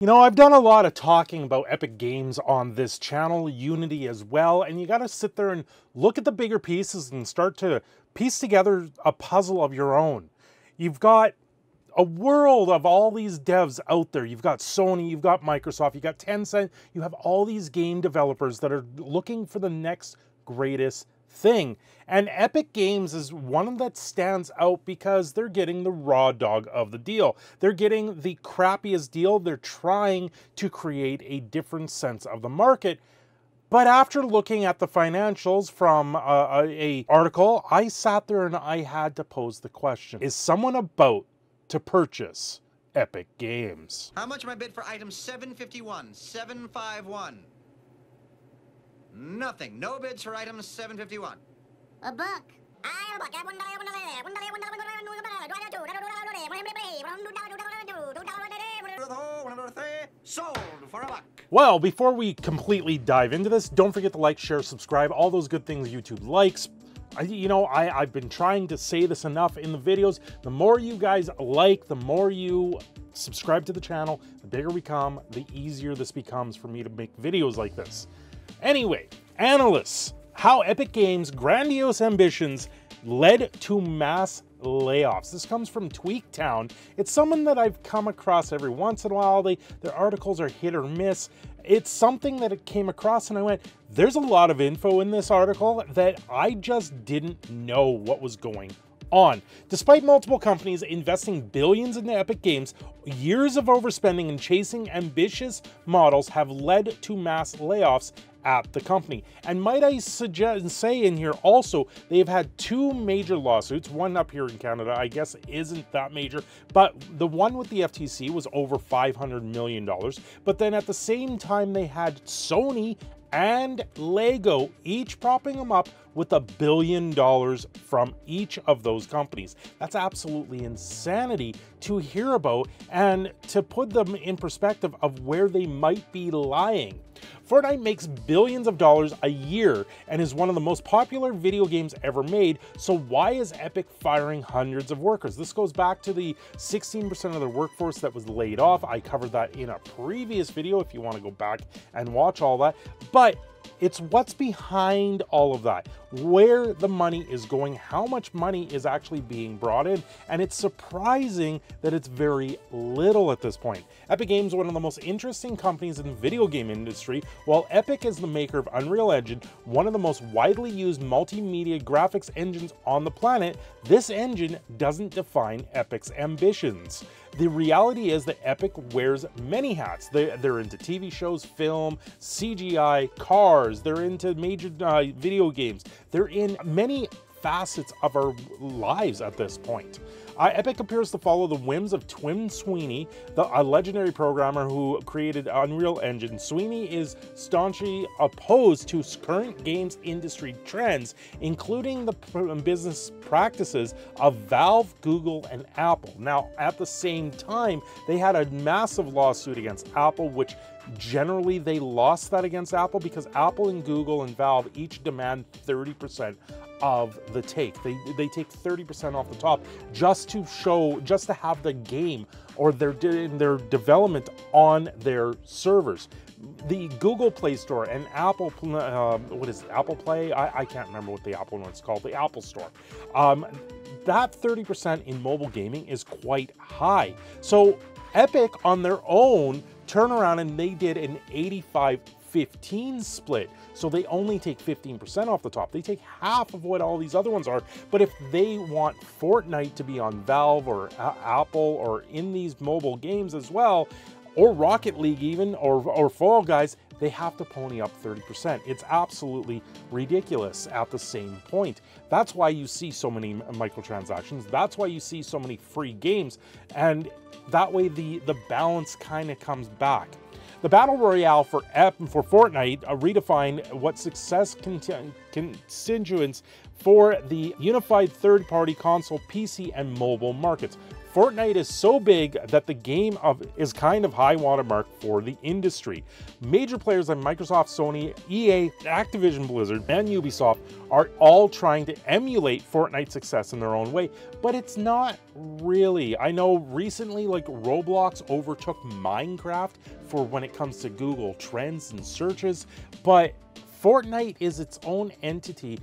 You know, I've done a lot of talking about Epic Games on this channel, Unity as well, and you gotta sit there and look at the bigger pieces and start to piece together a puzzle of your own. You've got a world of all these devs out there. You've got Sony, you've got Microsoft, you've got Tencent, you have all these game developers that are looking for the next greatest thing. And Epic Games is one that stands out because they're getting the raw dog of the deal. They're getting the crappiest deal. They're trying to create a different sense of the market. But after looking at the financials from a article, I sat there and I had to pose the question, is someone about to purchase Epic Games? How much am I bid for item 751? 751. Nothing. No bids for item 751. A buck. Sold for a buck. Well, before we completely dive into this, don't forget to like, share, subscribe, all those good things YouTube likes. I've been trying to say this enough in the videos. The more you guys like, the more you subscribe to the channel, the bigger we come, the easier this becomes for me to make videos like this. Anyway, analysts, how Epic Games' grandiose ambitions led to mass layoffs. This comes from Tweaktown. It's someone that I've come across every once in a while. Their articles are hit or miss. It's something that it came across and I went, there's a lot of info in this article that I just didn't know what was going on. Despite multiple companies investing billions into Epic Games, years of overspending and chasing ambitious models have led to mass layoffs at the company. And might I say in here also, they've had two major lawsuits, one up here in Canada, I guess isn't that major, but the one with the FTC was over $500 million. But then at the same time, they had Sony and Lego each propping them up with $1 billion from each of those companies. That's absolutely insanity to hear about and to put them in perspective of where they might be lying. Fortnite makes billions of dollars a year and is one of the most popular video games ever made, so why is Epic firing hundreds of workers? This goes back to the 16% of their workforce that was laid off. I covered that in a previous video if you want to go back and watch all that, but it's what's behind all of that, where the money is going, how much money is actually being brought in, and it's surprising that it's very little at this point. Epic Games is one of the most interesting companies in the video game industry. While Epic is the maker of Unreal Engine, one of the most widely used multimedia graphics engines on the planet, this engine doesn't define Epic's ambitions. The reality is that Epic wears many hats. They're into TV shows, film, CGI, cars, they're into major video games. They're in many facets of our lives at this point. Epic appears to follow the whims of Tim Sweeney, a legendary programmer who created Unreal Engine. Sweeney is staunchly opposed to current games industry trends, including the business practices of Valve, Google, and Apple. Now, at the same time, they had a massive lawsuit against Apple, which generally they lost that against Apple because Apple and Google and Valve each demand 30% of the take. They take 30% off the top just to have the game or their development on their servers. The Google Play Store and Apple, what is it, Apple Play? I can't remember what the Apple one's called, the Apple Store. That 30% in mobile gaming is quite high. So Epic on their own turn around and they did an 85-15 split. So they only take 15% off the top. They take half of what all these other ones are. But if they want Fortnite to be on Valve or Apple or in these mobile games as well, or Rocket League even, or Fall Guys, they have to pony up 30%. It's absolutely ridiculous at the same point. That's why you see so many microtransactions. That's why you see so many free games. And that way the balance kind of comes back. The Battle Royale for Fortnite redefined what success constituents for the unified third-party console, PC, and mobile markets. Fortnite is so big that the game is kind of high watermark for the industry. Major players like Microsoft, Sony, EA, Activision Blizzard, and Ubisoft are all trying to emulate Fortnite's success in their own way, but it's not really. I know recently, like, Roblox overtook Minecraft for when it comes to Google Trends and searches, but Fortnite is its own entity.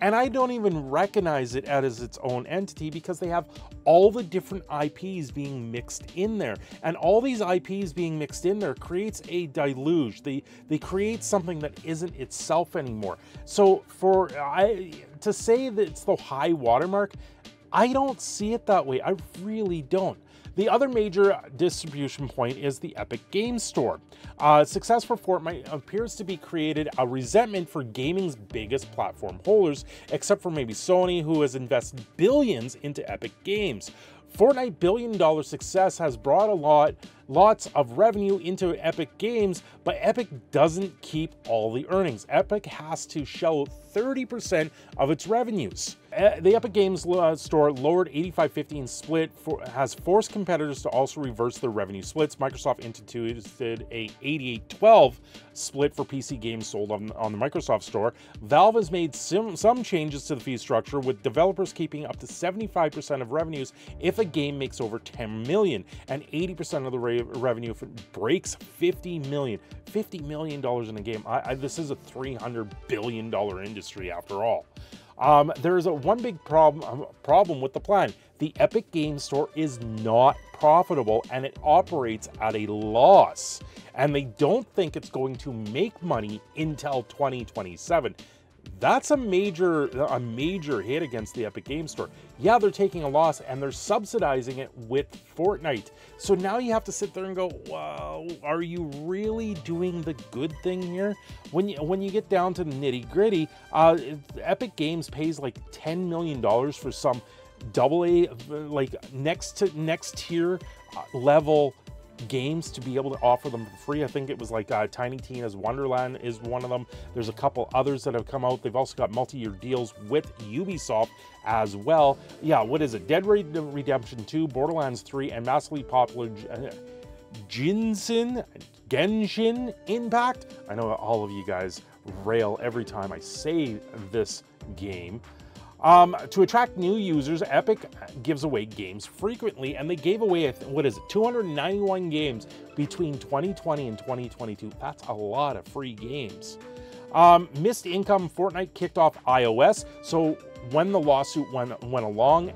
And I don't even recognize it as its own entity because they have all the different IPs being mixed in there. And all these IPs being mixed in there creates a deluge. They create something that isn't itself anymore. So to say that it's the high watermark, I don't see it that way. I really don't. The other major distribution point is the Epic Games Store. Success for Fortnite appears to be created a resentment for gaming's biggest platform holders, except for maybe Sony, who has invested billions into Epic Games. Fortnite billion-dollar success has brought lots of revenue into Epic Games, but Epic doesn't keep all the earnings. Epic has to shell 30% of its revenues. The Epic Games Store lowered 85/15 and split has forced competitors to also reverse their revenue splits. Microsoft instituted a 88/12 split for PC games sold on the Microsoft Store. Valve has made some changes to the fee structure, with developers keeping up to 75% of revenues if a game makes over 10 million, and 80% of the revenue if it breaks 50 million. $50 million in a game. This is a $300 billion industry after all. There's one big problem with the plan. The Epic Games Store is not profitable and it operates at a loss. And they don't think it's going to make money until 2027. That's a major hit against the Epic Games Store. Yeah, they're taking a loss and they're subsidizing it with Fortnite. So now you have to sit there and go, wow, are you really doing the good thing here? When you get down to the nitty gritty, Epic Games pays like $10 million for some AA, like next tier level games to be able to offer them for free. I think it was like Tiny Tina's Wonderland is one of them. There's a couple others that have come out. They've also got multi-year deals with Ubisoft as well. Yeah, what is it? Dead Redemption 2, Borderlands 3, and massively popular Genshin Impact. I know all of you guys rail every time I say this game. To attract new users, Epic gives away games frequently, and they gave away, what is it, 291 games between 2020 and 2022. That's a lot of free games. Missed income, Fortnite kicked off iOS, so when the lawsuit went along,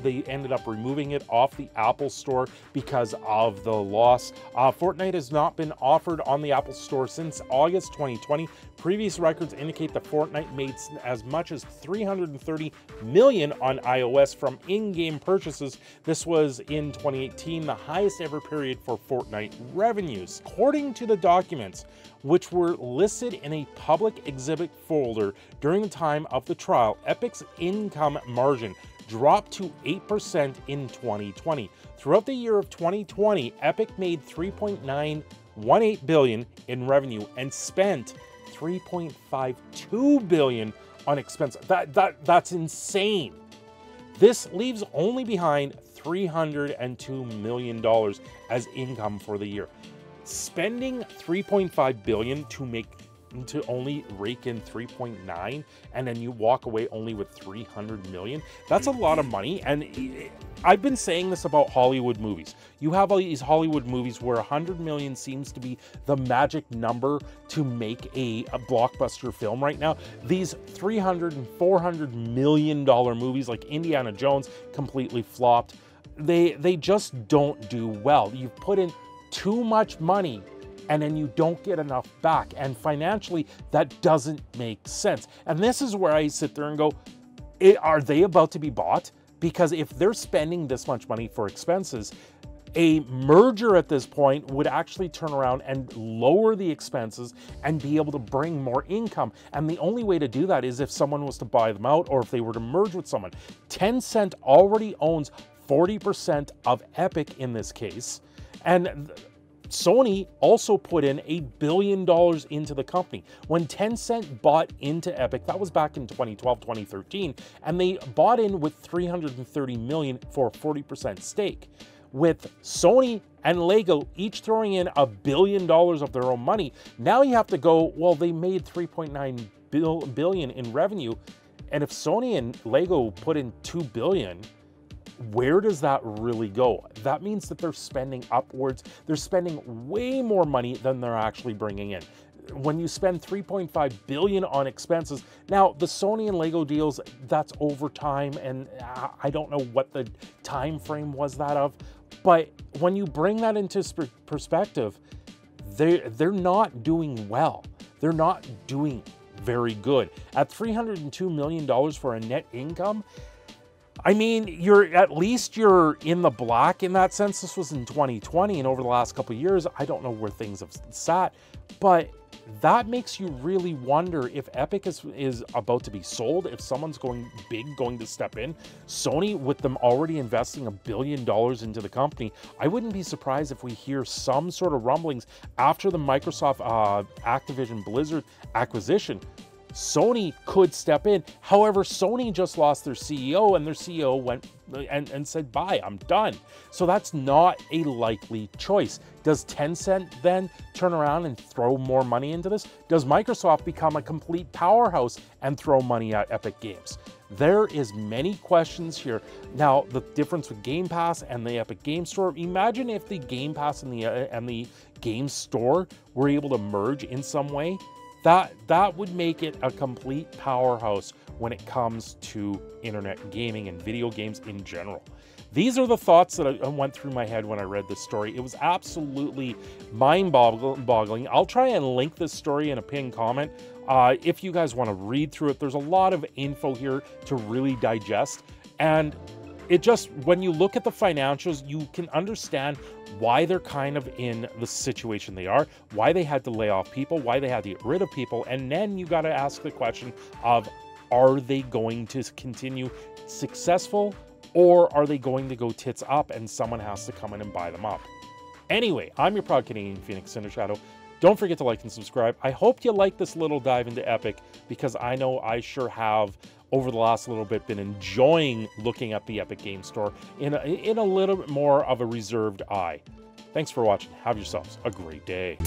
they ended up removing it off the Apple Store because of the loss. Fortnite has not been offered on the Apple Store since August 2020. Previous records indicate that Fortnite made as much as $330 million on iOS from in-game purchases. This was in 2018, the highest ever period for Fortnite revenues. According to the documents, which were listed in a public exhibit folder during the time of the trial, Epic's income margin dropped to 8% in 2020. Throughout the year of 2020, Epic made $3.918 billion in revenue and spent $3.52 billion on expenses. That's insane. This leaves only behind $302 million as income for the year. Spending $3.5 billion to only rake in 3.9, and then you walk away only with 300 million. That's a lot of money. And I've been saying this about Hollywood movies. You have all these Hollywood movies where 100 million seems to be the magic number to make a blockbuster film right now. These 300 and 400 million dollar movies like Indiana Jones completely flopped. They just don't do well. You've put in too much money and then you don't get enough back. And financially, that doesn't make sense. And this is where I sit there and go, are they about to be bought? Because if they're spending this much money for expenses, a merger at this point would actually turn around and lower the expenses and be able to bring more income. And the only way to do that is if someone was to buy them out or if they were to merge with someone. Tencent already owns 40% of Epic in this case. And Sony also put in $1 billion into the company. When Tencent bought into Epic, that was back in 2012, 2013, and they bought in with $330 million for a 40% stake. With Sony and Lego each throwing in $1 billion of their own money, now you have to go, well, they made $3.9 billion in revenue, and if Sony and Lego put in $2 billion, where does that really go? That means that they're spending upwards. They're spending way more money than they're actually bringing in. When you spend $3.5 billion on expenses, now the Sony and Lego deals, that's over time, and I don't know what the time frame was that of, but when you bring that into perspective, they're not doing well. They're not doing very good. At $302 million for a net income, I mean, at least you're in the black in that sense. This was in 2020, and over the last couple of years, I don't know where things have sat, but that makes you really wonder if Epic is about to be sold, if someone's going to step in. Sony, with them already investing $1 billion into the company, I wouldn't be surprised if we hear some sort of rumblings after the Microsoft Activision Blizzard acquisition. Sony could step in. However, Sony just lost their CEO, and their CEO went and said, bye, I'm done. So that's not a likely choice. Does Tencent then turn around and throw more money into this? Does Microsoft become a complete powerhouse and throw money at Epic Games? There is many questions here. Now, the difference with Game Pass and the Epic Game Store, imagine if the Game Pass and the Game Store were able to merge in some way. That would make it a complete powerhouse when it comes to internet gaming and video games in general. These are the thoughts that I went through my head when I read this story. It was absolutely mind-boggling. I'll try and link this story in a pinned comment. If you guys want to read through it, there's a lot of info here to really digest. And it just, when you look at the financials, you can understand why they're kind of in the situation they are, why they had to lay off people, why they had to get rid of people. And then you got to ask the question of, are they going to continue successful, or are they going to go tits up and someone has to come in and buy them up? Anyway, I'm your proud Canadian Phoenix Cindershadow. Don't forget to like and subscribe. I hope you like this little dive into Epic, because I know I sure have over the last little bit been enjoying looking at the Epic Game Store in a little bit more of a reserved eye. Thanks for watching. Have yourselves a great day.